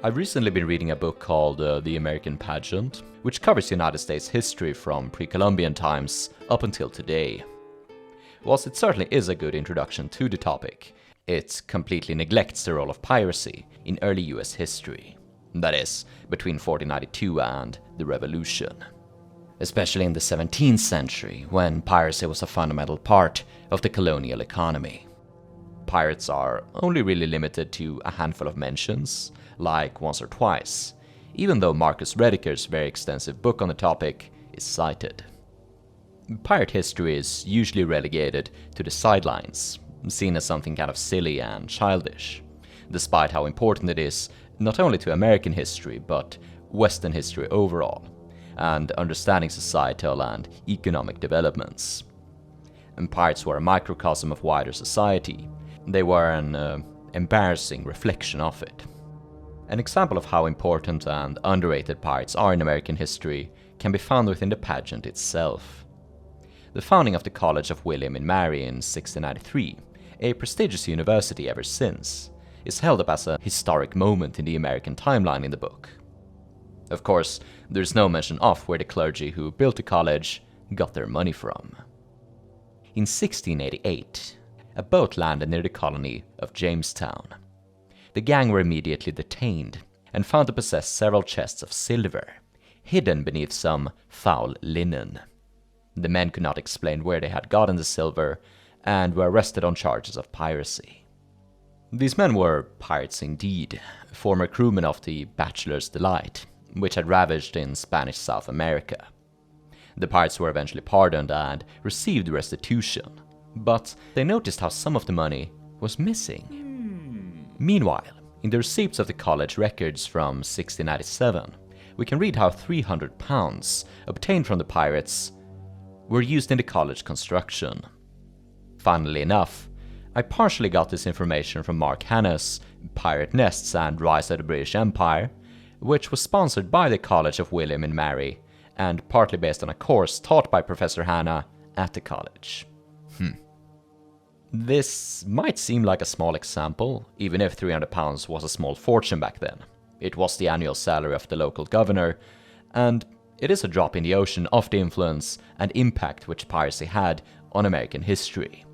I've recently been reading a book called The American Pageant, which covers United States history from pre-Columbian times up until today. Whilst it certainly is a good introduction to the topic, it completely neglects the role of piracy in early US history. That is, between 1492 and the Revolution. Especially in the 17th century, when piracy was a fundamental part of the colonial economy. Pirates are only really limited to a handful of mentions, like once or twice, even though Marcus Rediker's very extensive book on the topic is cited. Pirate history is usually relegated to the sidelines, seen as something kind of silly and childish, despite how important it is not only to American history but Western history overall, and understanding societal and economic developments. And pirates were a microcosm of wider society. They were an embarrassing reflection of it. An example of how important and underrated pirates are in American history can be found within the pageant itself. The founding of the College of William and Mary in 1693, a prestigious university ever since, is held up as a historic moment in the American timeline in the book. Of course, there's no mention of where the clergy who built the college got their money from. In 1688, a boat landed near the colony of Jamestown. The gang were immediately detained and found to possess several chests of silver, hidden beneath some foul linen. The men could not explain where they had gotten the silver and were arrested on charges of piracy. These men were pirates indeed, former crewmen of the Bachelor's Delight, which had ravaged in Spanish South America. The pirates were eventually pardoned and received restitution, but they noticed how some of the money was missing. Meanwhile, in the receipts of the college records from 1697, we can read how 300 pounds obtained from the pirates were used in the college construction. Funnily enough, I partially got this information from Mark Hanna's Pirate Nests and Rise of the British Empire, which was sponsored by the College of William and Mary, and partly based on a course taught by Professor Hanna at the college. This might seem like a small example, even if 300 pounds was a small fortune back then. It was the annual salary of the local governor, and it is a drop in the ocean of the influence and impact which piracy had on American history.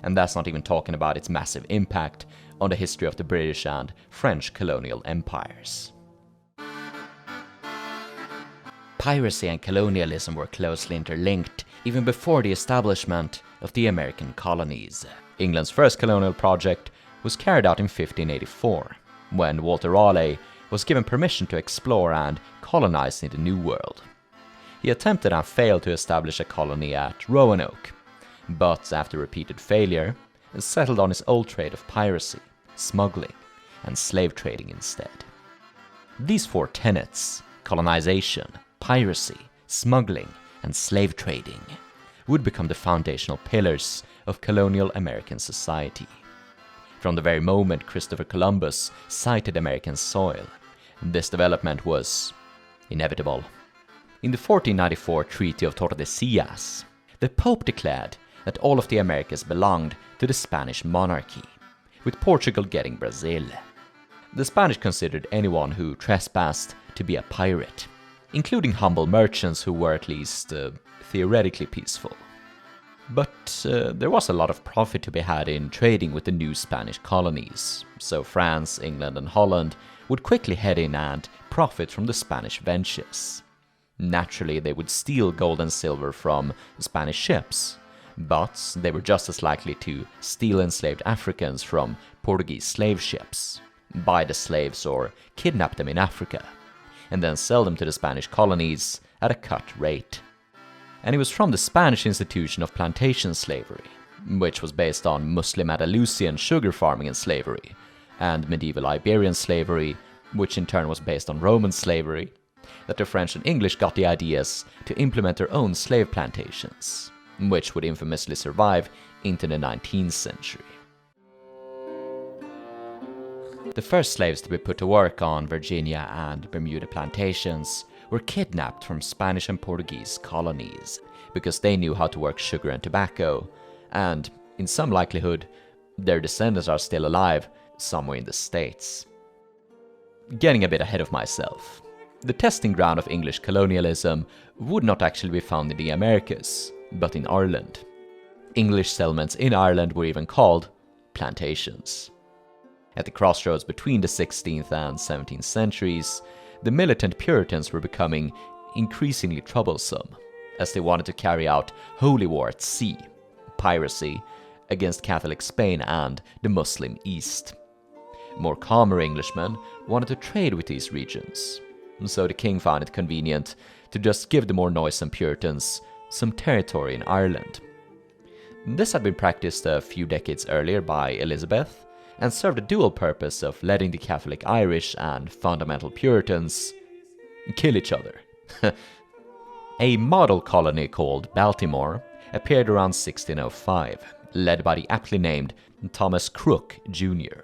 And that's not even talking about its massive impact on the history of the British and French colonial empires. Piracy and colonialism were closely interlinked even before the establishment of the American colonies. England's first colonial project was carried out in 1584, when Walter Raleigh was given permission to explore and colonize in the New World. He attempted and failed to establish a colony at Roanoke, but after repeated failure, settled on his old trade of piracy, smuggling, and slave trading instead. These four tenets, colonization, piracy, smuggling, and slave trading, would become the foundational pillars of colonial American society. From the very moment Christopher Columbus sighted American soil, this development was inevitable. In the 1494 Treaty of Tordesillas, the Pope declared that all of the Americas belonged to the Spanish monarchy, with Portugal getting Brazil. The Spanish considered anyone who trespassed to be a pirate, including humble merchants who were at least theoretically peaceful. But there was a lot of profit to be had in trading with the new Spanish colonies, so France, England, and Holland would quickly head in and profit from the Spanish ventures. Naturally, they would steal gold and silver from Spanish ships, but they were just as likely to steal enslaved Africans from Portuguese slave ships, buy the slaves or kidnap them in Africa, and then sell them to the Spanish colonies at a cut rate. And it was from the Spanish institution of plantation slavery, which was based on Muslim Andalusian sugar farming and slavery, and medieval Iberian slavery, which in turn was based on Roman slavery, that the French and English got the ideas to implement their own slave plantations, which would infamously survive into the 19th century. The first slaves to be put to work on Virginia and Bermuda plantations were kidnapped from Spanish and Portuguese colonies because they knew how to work sugar and tobacco, and in some likelihood, their descendants are still alive somewhere in the States. getting a bit ahead of myself. The testing ground of English colonialism would not actually be found in the Americas, but in Ireland. English settlements in Ireland were even called plantations. At the crossroads between the 16th and 17th centuries, the militant Puritans were becoming increasingly troublesome, as they wanted to carry out holy war at sea, piracy, against Catholic Spain and the Muslim East. More calmer Englishmen wanted to trade with these regions, so the king found it convenient to just give the more noisome Puritans some territory in Ireland. This had been practiced a few decades earlier by Elizabeth, and served a dual purpose of letting the Catholic Irish and fundamental Puritans kill each other. A model colony called Baltimore appeared around 1605, led by the aptly named Thomas Crook Jr.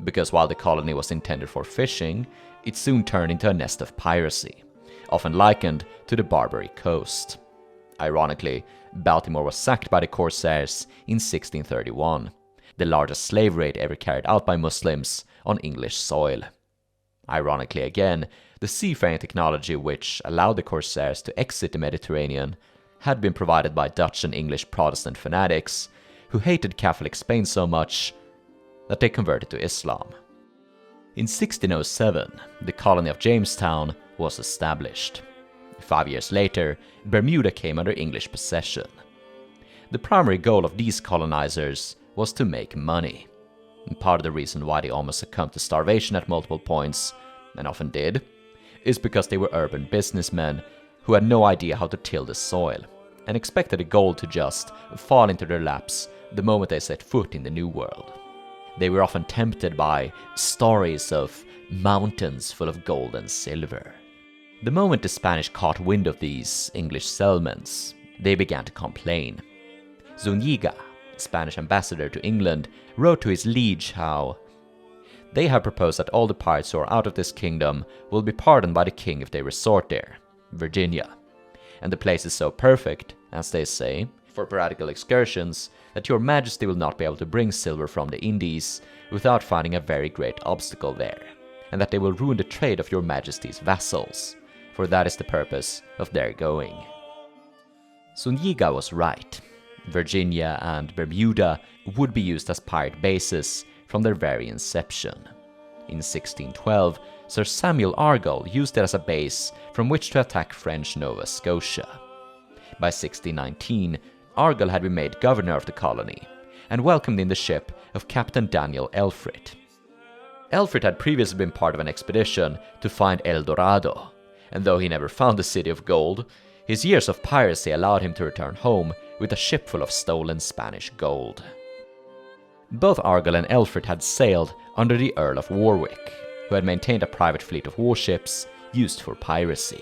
Because while the colony was intended for fishing, it soon turned into a nest of piracy, often likened to the Barbary coast. Ironically, Baltimore was sacked by the Corsairs in 1631, the largest slave raid ever carried out by Muslims on English soil. Ironically again, the seafaring technology which allowed the Corsairs to exit the Mediterranean had been provided by Dutch and English Protestant fanatics who hated Catholic Spain so much that they converted to Islam. In 1607, the colony of Jamestown was established. 5 years later, Bermuda came under English possession. The primary goal of these colonizers was to make money. And part of the reason why they almost succumbed to starvation at multiple points, and often did, is because they were urban businessmen who had no idea how to till the soil, and expected the gold to just fall into their laps the moment they set foot in the New World. They were often tempted by stories of mountains full of gold and silver. The moment the Spanish caught wind of these English settlements, they began to complain. Zuniga, Spanish ambassador to England, wrote to his liege how they have proposed that all the pirates who are out of this kingdom will be pardoned by the king if they resort there, Virginia. And the place is so perfect, as they say, for piratical excursions, that your majesty will not be able to bring silver from the Indies without finding a very great obstacle there, and that they will ruin the trade of your majesty's vassals, for that is the purpose of their going. Zuniga was right. Virginia and Bermuda would be used as pirate bases from their very inception. In 1612, Sir Samuel Argall used it as a base from which to attack French Nova Scotia. By 1619, Argall had been made governor of the colony and welcomed in the ship of Captain Daniel Elfrit. Elfrit had previously been part of an expedition to find El Dorado, and though he never found the city of gold, his years of piracy allowed him to return home with a ship full of stolen Spanish gold. Both Argall and Elfrit had sailed under the Earl of Warwick, who had maintained a private fleet of warships used for piracy.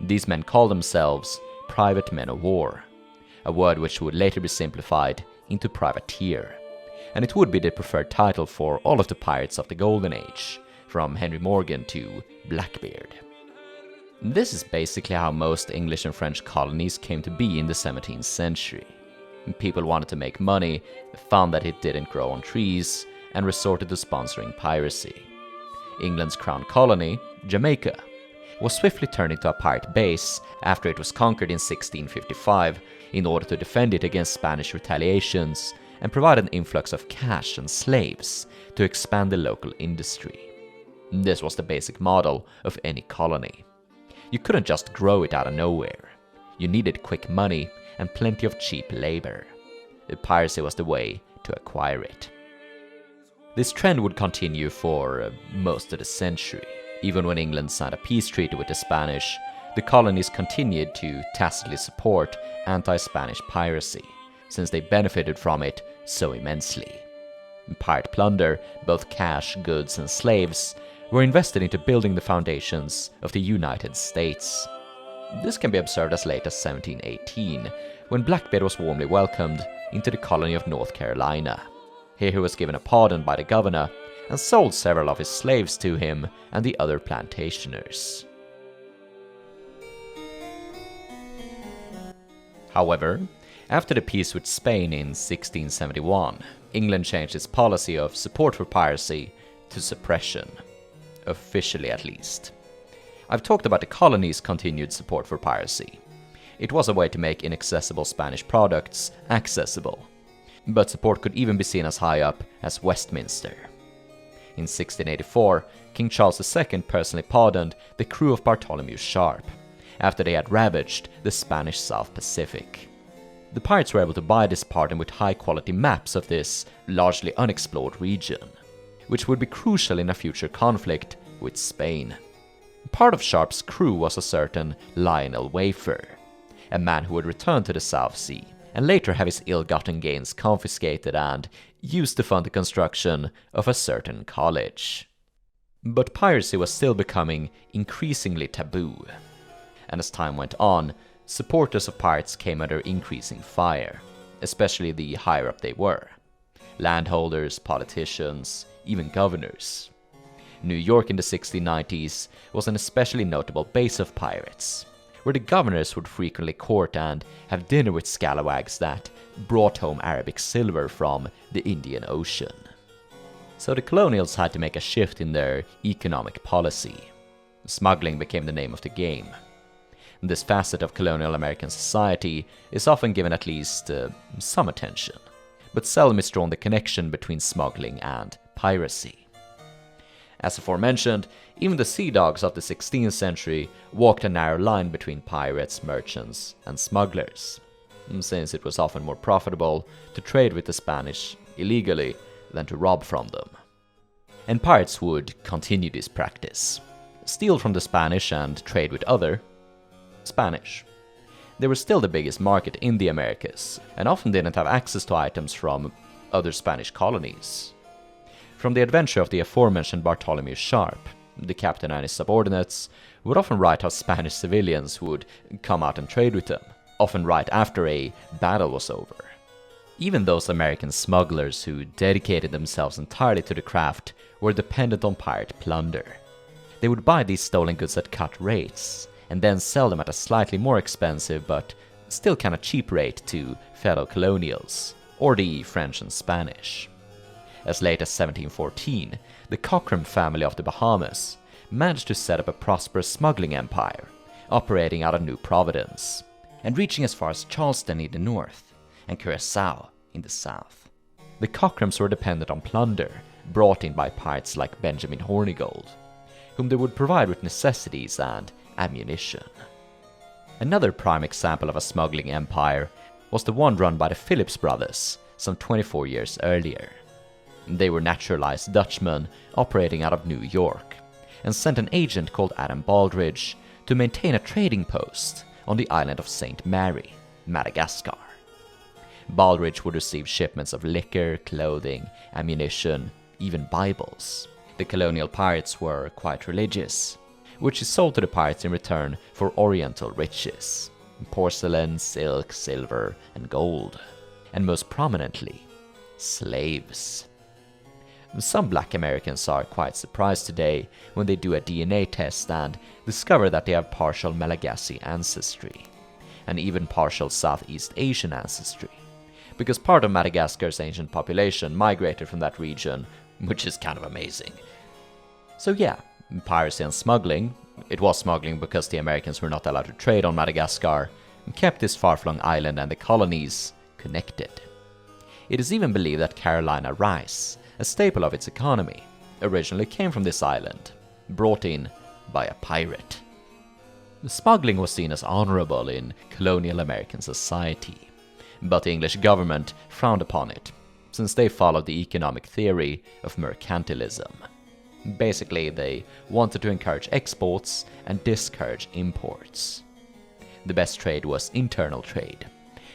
These men called themselves private men of war, a word which would later be simplified into privateer, and it would be the preferred title for all of the pirates of the Golden Age, from Henry Morgan to Blackbeard. This is basically how most English and French colonies came to be in the 17th century. People wanted to make money, found that it didn't grow on trees, and resorted to sponsoring piracy. England's crown colony, Jamaica, was swiftly turned into a pirate base after it was conquered in 1655 in order to defend it against Spanish retaliations and provide an influx of cash and slaves to expand the local industry. This was the basic model of any colony. You couldn't just grow it out of nowhere. You needed quick money and plenty of cheap labor. Piracy was the way to acquire it. This trend would continue for most of the century. Even when England signed a peace treaty with the Spanish, the colonies continued to tacitly support anti-Spanish piracy, since they benefited from it so immensely. Pirate plunder, both cash, goods, and slaves, were invested into building the foundations of the United States. This can be observed as late as 1718, when Blackbeard was warmly welcomed into the colony of North Carolina. Here he was given a pardon by the governor and sold several of his slaves to him and the other plantationers. However, after the peace with Spain in 1671, England changed its policy of support for piracy to suppression. officially at least. I've talked about the colonies' continued support for piracy. It was a way to make inaccessible Spanish products accessible, but support could even be seen as high up as Westminster. In 1684, King Charles II personally pardoned the crew of Bartholomew Sharp, after they had ravaged the Spanish South Pacific. The pirates were able to buy this pardon with high-quality maps of this largely unexplored region, which would be crucial in a future conflict with Spain. Part of Sharp's crew was a certain Lionel Wafer, a man who would return to the South Sea and later have his ill-gotten gains confiscated and used to fund the construction of a certain college. But piracy was still becoming increasingly taboo, and as time went on, supporters of pirates came under increasing fire, especially the higher up they were. Landholders, politicians, even governors. New York in the 1690s was an especially notable base of pirates, where the governors would frequently court and have dinner with scalawags that brought home Arabic silver from the Indian Ocean. So the colonials had to make a shift in their economic policy. Smuggling became the name of the game. This facet of colonial American society is often given at least some attention, but seldom is drawn the connection between smuggling and piracy. As aforementioned, even the sea dogs of the 16th century walked a narrow line between pirates, merchants, and smugglers, since it was often more profitable to trade with the Spanish illegally than to rob from them. And pirates would continue this practice, steal from the Spanish and trade with other Spanish. They were still the biggest market in the Americas, and often didn't have access to items from other Spanish colonies. From the adventure of the aforementioned Bartholomew Sharp, the captain and his subordinates would often write how Spanish civilians would come out and trade with them, often right after a battle was over. Even those American smugglers who dedicated themselves entirely to the craft were dependent on pirate plunder. They would buy these stolen goods at cut rates, and then sell them at a slightly more expensive but still kinda cheap rate to fellow colonials, or the French and Spanish. As late as 1714, the Cockram family of the Bahamas managed to set up a prosperous smuggling empire, operating out of New Providence, and reaching as far as Charleston in the north, and Curacao in the south. The Cockrams were dependent on plunder, brought in by pirates like Benjamin Hornigold, whom they would provide with necessities and ammunition. Another prime example of a smuggling empire was the one run by the Phillips brothers some 24 years earlier. They were naturalized Dutchmen operating out of New York, and sent an agent called Adam Baldridge to maintain a trading post on the island of St. Mary, Madagascar. Baldridge would receive shipments of liquor, clothing, ammunition, even Bibles. The colonial pirates were quite religious, which is sold to the pirates in return for oriental riches, porcelain, silk, silver, and gold, and most prominently, slaves. Some black Americans are quite surprised today when they do a DNA test and discover that they have partial Malagasy ancestry, and even partial Southeast Asian ancestry, because part of Madagascar's ancient population migrated from that region, which is kind of amazing. So yeah, piracy and smuggling, it was smuggling because the Americans were not allowed to trade on Madagascar, kept this far-flung island and the colonies connected. It is even believed that Carolina rice, a staple of its economy, originally came from this island, brought in by a pirate. The smuggling was seen as honorable in colonial American society, but the English government frowned upon it, since they followed the economic theory of mercantilism. Basically, they wanted to encourage exports and discourage imports. The best trade was internal trade,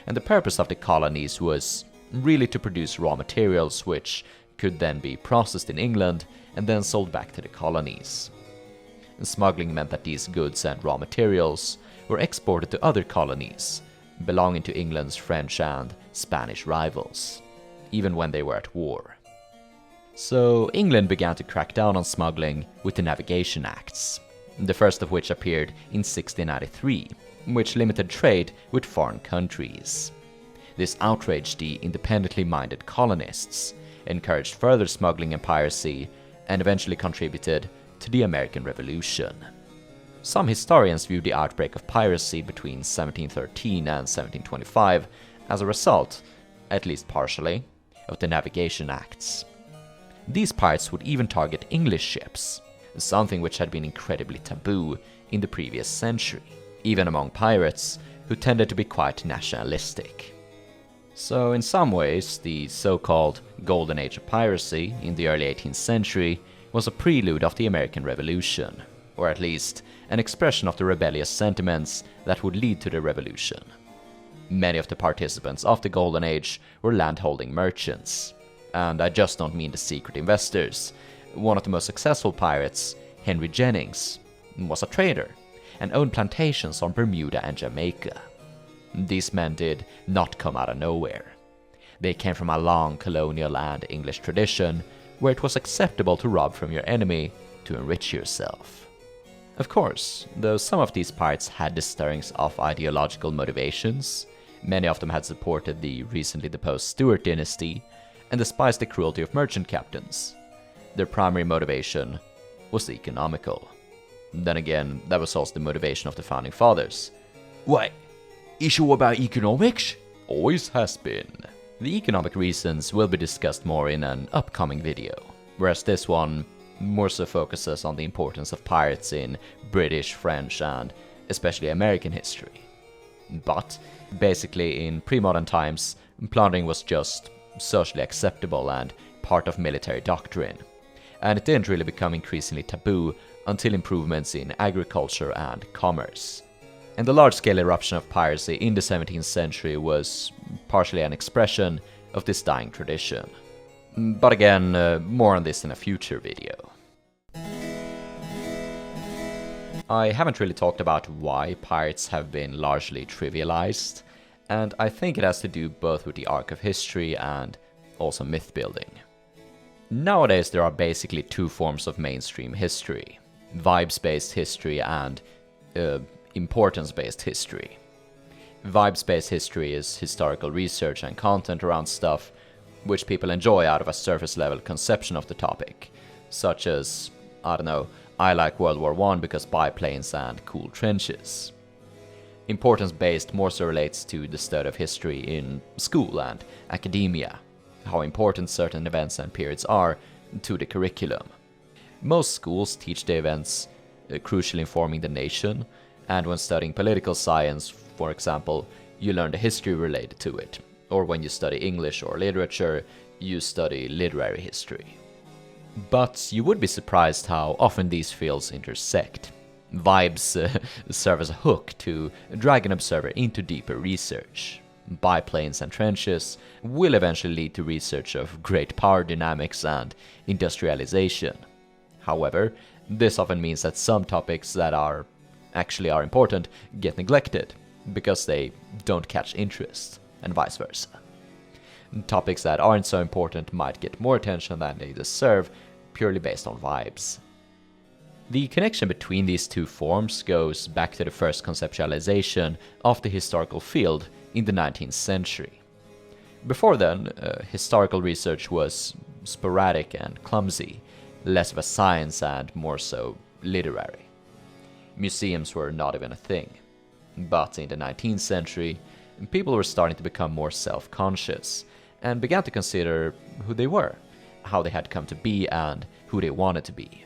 and the purpose of the colonies was really to produce raw materials which could then be processed in England and then sold back to the colonies. Smuggling meant that these goods and raw materials were exported to other colonies, belonging to England's French and Spanish rivals, even when they were at war. So England began to crack down on smuggling with the Navigation Acts, the first of which appeared in 1693, which limited trade with foreign countries. This outraged the independently minded colonists, encouraged further smuggling and piracy, and eventually contributed to the American Revolution. Some historians view the outbreak of piracy between 1713 and 1725 as a result, at least partially, of the Navigation Acts. These pirates would even target English ships, something which had been incredibly taboo in the previous century, even among pirates who tended to be quite nationalistic. So in some ways, the so-called Golden Age of piracy in the early 18th century was a prelude of the American Revolution, or at least an expression of the rebellious sentiments that would lead to the revolution. Many of the participants of the Golden Age were landholding merchants, and I just don't mean the secret investors. One of the most successful pirates, Henry Jennings, was a trader and owned plantations on Bermuda and Jamaica. These men did not come out of nowhere. They came from a long colonial and English tradition where it was acceptable to rob from your enemy to enrich yourself. Of course, though some of these pirates had the stirrings of ideological motivations, many of them had supported the recently deposed Stuart dynasty and despised the cruelty of merchant captains. Their primary motivation was economical. Then again, that was also the motivation of the founding fathers. Wait, issue about economics? Always has been. The economic reasons will be discussed more in an upcoming video, whereas this one more so focuses on the importance of pirates in British, French, and especially American history. But basically, in pre-modern times, plundering was just socially acceptable and part of military doctrine, and it didn't really become increasingly taboo until improvements in agriculture and commerce. And the large-scale eruption of piracy in the 17th century was partially an expression of this dying tradition. But again, more on this in a future video. I haven't really talked about why pirates have been largely trivialized, and I think it has to do both with the arc of history and also myth building. Nowadays there are basically two forms of mainstream history: vibes-based history and importance-based history. Vibes-based history is historical research and content around stuff which people enjoy out of a surface-level conception of the topic, such as, I don't know, I like World War I because biplanes and cool trenches. Importance-based more so relates to the study of history in school and academia, how important certain events and periods are to the curriculum. Most schools teach the events crucially informing the nation, and when studying political science, for example, you learn the history related to it, or when you study English or literature, you study literary history. But you would be surprised how often these fields intersect. Vibes serve as a hook to drag an observer into deeper research. Biplanes and trenches will eventually lead to research of great power dynamics and industrialization. However, this often means that some topics that are important get neglected because they don't catch interest, and vice versa. Topics that aren't so important might get more attention than they deserve, purely based on vibes. The connection between these two forms goes back to the first conceptualization of the historical field in the 19th century. Before then, historical research was sporadic and clumsy, less of a science and more so literary. Museums were not even a thing. But in the 19th century, people were starting to become more self-conscious and began to consider who they were, how they had come to be, and who they wanted to be.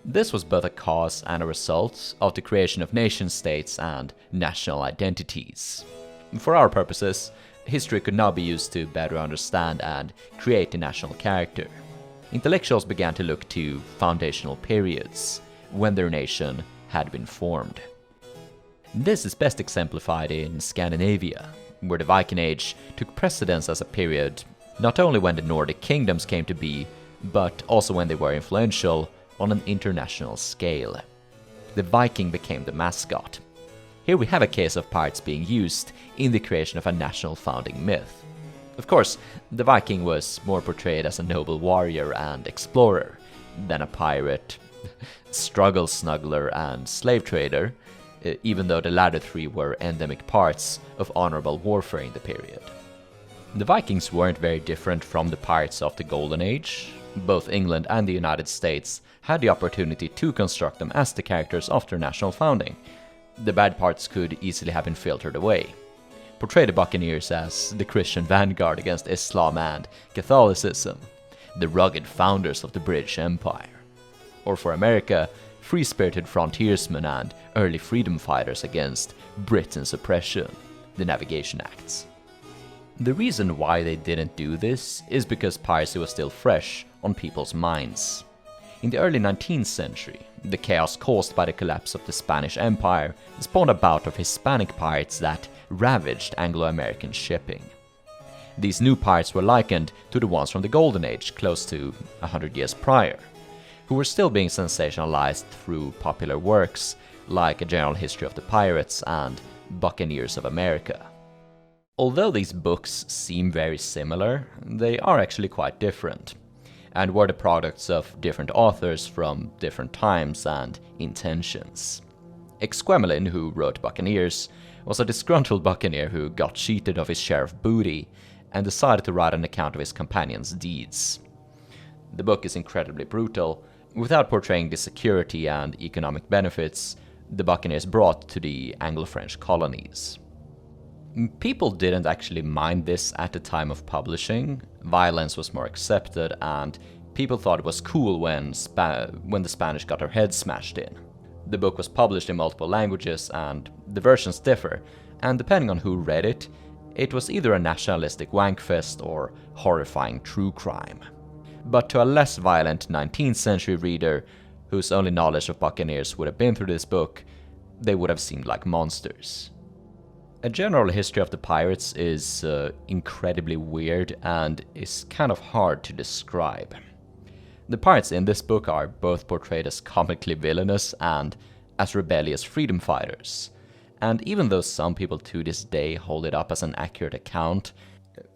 This was both a cause and a result of the creation of nation-states and national identities. For our purposes, history could now be used to better understand and create a national character. Intellectuals began to look to foundational periods, when their nation had been formed. This is best exemplified in Scandinavia, where the Viking Age took precedence as a period not only when the Nordic kingdoms came to be, but also when they were influential on an international scale. The Viking became the mascot. Here we have a case of pirates being used in the creation of a national founding myth. Of course, the Viking was more portrayed as a noble warrior and explorer than a pirate, struggle snuggler, and slave trader, even though the latter three were endemic parts of honorable warfare in the period. The Vikings weren't very different from the pirates of the Golden Age. Both England and the United States had the opportunity to construct them as the characters of their national founding. The bad parts could easily have been filtered away. Portray the Buccaneers as the Christian vanguard against Islam and Catholicism, the rugged founders of the British Empire. Or for America, free-spirited frontiersmen and early freedom fighters against Britain's oppression, the Navigation Acts. The reason why they didn't do this is because piracy was still fresh on people's minds. In the early 19th century, the chaos caused by the collapse of the Spanish Empire spawned a bout of Hispanic pirates that ravaged Anglo-American shipping. These new pirates were likened to the ones from the Golden Age close to 100 years prior, who were still being sensationalized through popular works like A General History of the Pirates and Buccaneers of America. Although these books seem very similar, they are actually quite different, and were the products of different authors from different times and intentions. Exquemelin, who wrote Buccaneers, was a disgruntled buccaneer who got cheated of his share of booty and decided to write an account of his companion's deeds. The book is incredibly brutal, without portraying the security and economic benefits the buccaneers brought to the Anglo-French colonies. People didn't actually mind this at the time of publishing. Violence was more accepted, and people thought it was cool when the Spanish got their heads smashed in. The book was published in multiple languages, and the versions differ, and depending on who read it, it was either a nationalistic wankfest or horrifying true crime. But to a less violent 19th century reader, whose only knowledge of buccaneers would have been through this book, they would have seemed like monsters. A General History of the Pirates is incredibly weird and is kind of hard to describe. The pirates in this book are both portrayed as comically villainous and as rebellious freedom fighters. And even though some people to this day hold it up as an accurate account,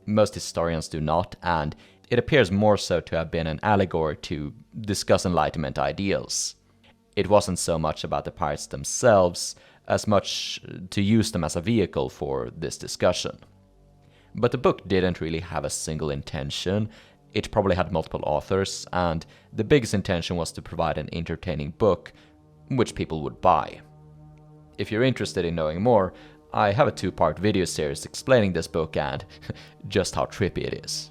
most historians do not, and it appears more so to have been an allegory to discuss Enlightenment ideals. It wasn't so much about the pirates themselves, as much to use them as a vehicle for this discussion. But the book didn't really have a single intention. It probably had multiple authors, and the biggest intention was to provide an entertaining book which people would buy. If you're interested in knowing more, I have a 2-part video series explaining this book and just how trippy it is.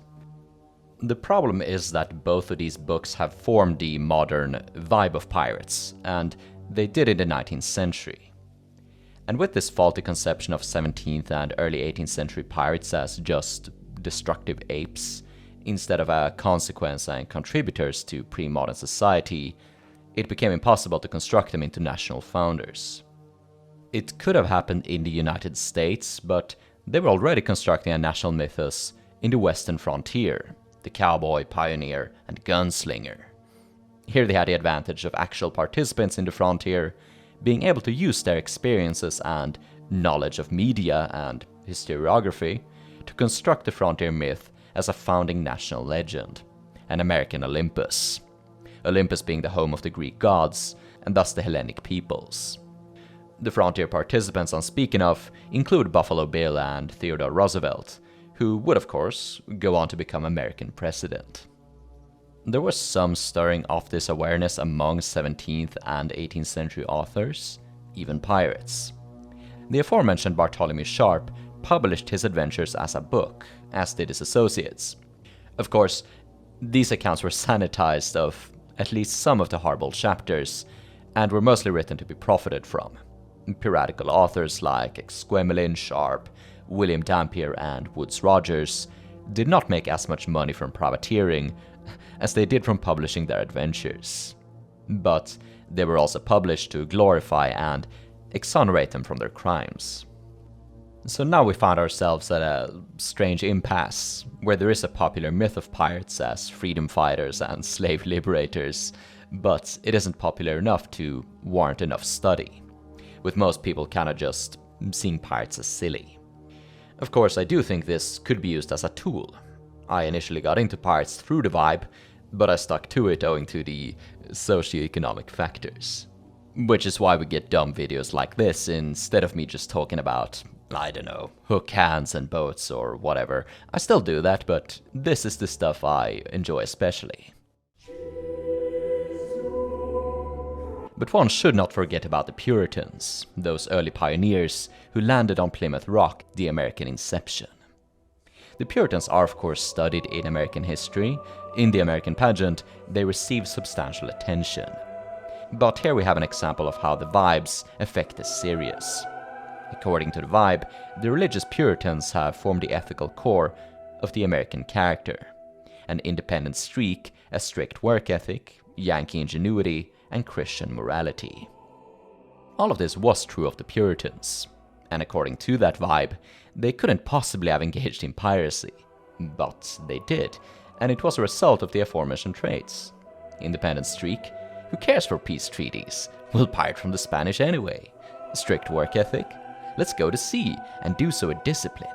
The problem is that both of these books have formed the modern vibe of pirates, and they did in the 19th century. And with this faulty conception of 17th and early 18th century pirates as just destructive apes, instead of a consequence and contributors to pre-modern society, it became impossible to construct them into national founders. It could have happened in the United States, but they were already constructing a national mythos in the western frontier, the cowboy, pioneer, and gunslinger. Here they had the advantage of actual participants in the frontier being able to use their experiences and knowledge of media and historiography to construct the frontier myth as a founding national legend, an American Olympus. Olympus being the home of the Greek gods, and thus the Hellenic peoples. The frontier participants I'm speaking of include Buffalo Bill and Theodore Roosevelt, who would of course go on to become American president. There was some stirring of this awareness among 17th and 18th century authors, even pirates. The aforementioned Bartholomew Sharp published his adventures as a book, as did his associates. Of course, these accounts were sanitized of at least some of the horrible chapters, and were mostly written to be profited from. Piratical authors like Exquemelin, Sharp, William Dampier, and Woodes Rogers did not make as much money from privateering as they did from publishing their adventures. But they were also published to glorify and exonerate them from their crimes. So now we find ourselves at a strange impasse, where there is a popular myth of pirates as freedom fighters and slave liberators, but it isn't popular enough to warrant enough study, with most people kinda just seeing pirates as silly. Of course, I do think this could be used as a tool. I initially got into pirates through the vibe, but I stuck to it owing to the socioeconomic factors. Which is why we get dumb videos like this instead of me just talking about, I don't know, hook hands and boats or whatever. I still do that, but this is the stuff I enjoy especially. But one should not forget about the Puritans, those early pioneers who landed on Plymouth Rock, the American inception. The Puritans are of course studied in American history. In the American pageant, they receive substantial attention. But here we have an example of how the vibes affect the serious. According to the vibe, the religious Puritans have formed the ethical core of the American character. An independent streak, a strict work ethic, Yankee ingenuity, and Christian morality. All of this was true of the Puritans, and according to that vibe, they couldn't possibly have engaged in piracy. But they did, and it was a result of the aforementioned traits. Independent streak, who cares for peace treaties? We'll pirate from the Spanish anyway. Strict work ethic, let's go to sea and do so with discipline.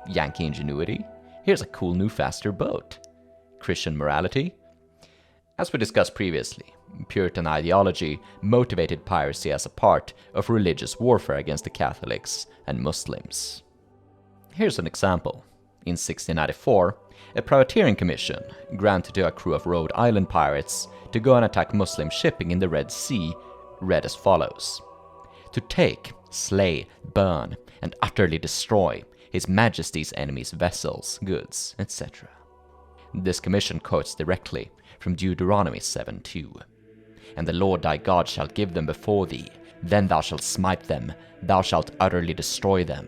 Yankee ingenuity, here's a cool new faster boat. Christian morality? As we discussed previously, Puritan ideology motivated piracy as a part of religious warfare against the Catholics and Muslims. Here's an example. In 1694, a privateering commission granted to a crew of Rhode Island pirates to go and attack Muslim shipping in the Red Sea read as follows: to take, slay, burn, and utterly destroy His Majesty's enemies' vessels, goods, etc. This commission quotes directly from Deuteronomy 7:2. And the Lord thy God shall give them before thee, then thou shalt smite them, thou shalt utterly destroy them,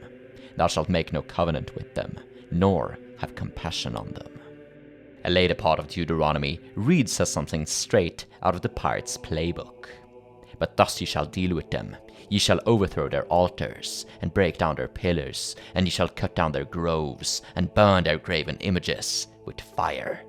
thou shalt make no covenant with them, nor have compassion on them. A later part of Deuteronomy reads as something straight out of the pirate's playbook. But thus ye shall deal with them. Ye shall overthrow their altars, and break down their pillars, and ye shall cut down their groves, and burn their graven images with fire.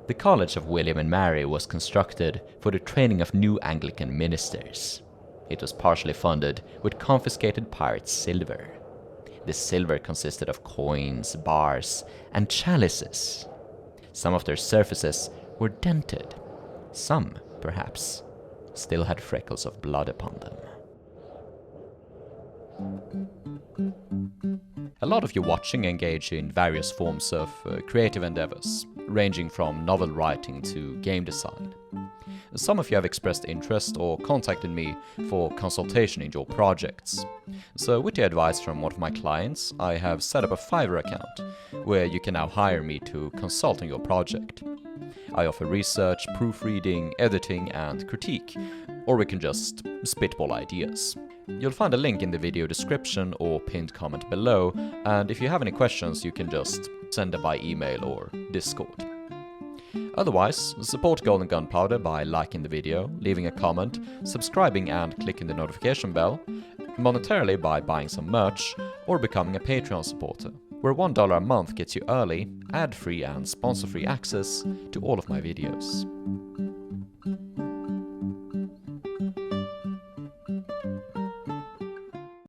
The College of William and Mary was constructed for the training of new Anglican ministers. It was partially funded with confiscated pirate silver. This silver consisted of coins, bars, and chalices. Some of their surfaces were dented. Some, perhaps, still had freckles of blood upon them. A lot of you watching engage in various forms of creative endeavors, ranging from novel writing to game design. Some of you have expressed interest or contacted me for consultation in your projects. So with the advice from one of my clients, I have set up a Fiverr account, where you can now hire me to consult on your project. I offer research, proofreading, editing, and critique, or we can just spitball ideas. You'll find a link in the video description or pinned comment below, and if you have any questions you can just send them by email or Discord. Otherwise, support Gold Gunpowder by liking the video, leaving a comment, subscribing and clicking the notification bell, monetarily by buying some merch, or becoming a Patreon supporter, where $1 a month gets you early, ad-free and sponsor-free access to all of my videos.